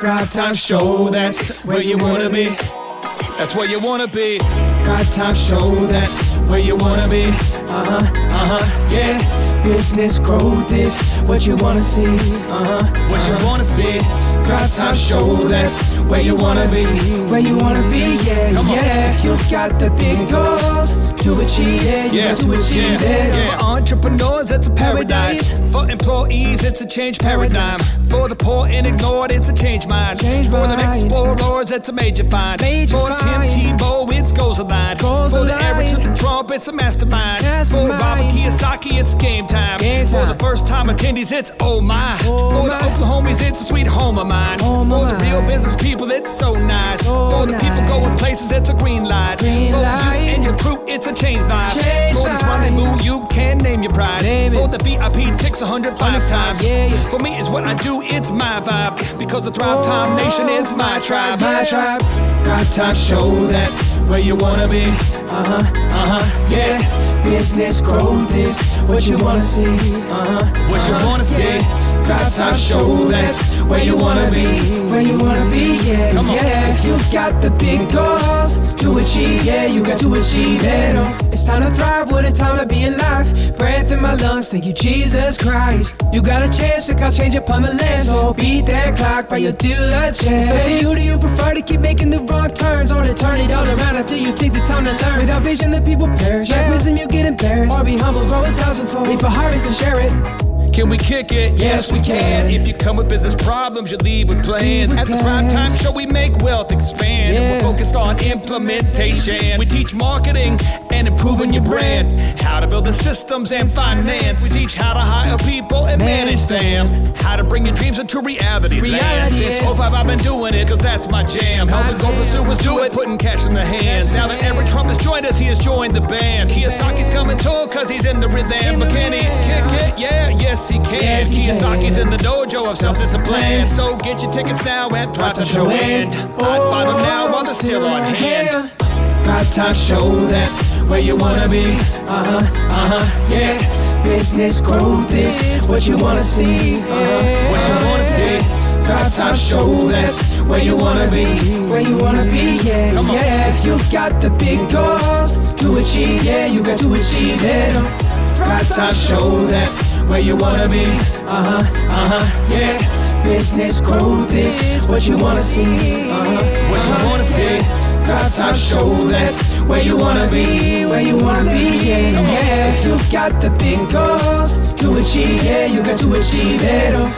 Thrivetime show, that's where you wanna be. That's where you wanna be. Thrivetime show, that's where you wanna be. Yeah. Business growth is what you wanna see. What you wanna see. Thrivetime show, that's where you wanna be. Where you wanna be, yeah. If you've got the big goals to achieve, you got to achieve it. For entrepreneurs, it's a paradise. For employees, it's a change paradigm. For the poor and ignored, it's a change mind. For the explorers, it's a major find. For Tim Tebow, it's goals aligned. For the average to the Trump, it's a mastermind. For Robert Kiyosaki, it's game time. For the first time attendees, it's oh my. For the Oklahomies, it's a sweet home of mine. For the real business people, it's so nice. For the people going places, it's a green light. For you and your crew, it's a change vibe. For this rendezvous, you can name your prize. For the VIP, ticks 105 times. For me, it's what I do, it's my vibe. Because the Thrivetime Nation is my tribe. My tribe. Thrivetime show, that's where you wanna be. Yeah. Business growth is what you wanna see. What you wanna see. Thrivetime show, that's where you wanna be. Where you wanna be, yeah. If you've got the big goals to achieve, you got to achieve it. It's time to thrive, what a time to be alive. Breath in my lungs, thank you Jesus Christ. You got a chance to cause change upon the land. So beat that clock by your diligence. So to you, do you prefer to keep making the wrong turns, or to turn it all around after you take the time to learn? Without vision, the people perish. Lack wisdom, you get embarrassed. Or be humble, grow 1,000-fold. Reap a harvest and share it. Can we kick it? Yes, we can. If you come with business problems, you leave with plans. At the Thrivetime Show, we make wealth expand. And we're focused on implementation. We teach marketing and improving your brand. How to build the systems and finance. We teach how to hire people and manage them. How to bring your dreams into reality land. Since 05, I've been doing it, cause that's my jam. Helping goal pursuers do it, putting cash in their hands. Now that Eric Trump has joined us, he has joined the band. Kiyosaki's coming too, cause he's in the rhythm. But can he kick it? Yes, he can. Kiyosaki's in the dojo of self-discipline. So get your tickets now at Thrivetime Show. And I'd buy them now while they're still on hand. Thrivetime Show, that's where you wanna be. Yeah. Business growth is what you wanna see. What you wanna see. Thrivetime Show, that's where you wanna be. Where you wanna be, yeah. If you've got the big goals to achieve, you got to achieve it. Thrivetime Show, that's where you wanna be. Yeah. Business growth is what you wanna see. What you wanna see. Thrivetime Show, that's where you wanna be. Where you wanna be, yeah. If you've got the big goals to achieve, you got to achieve it.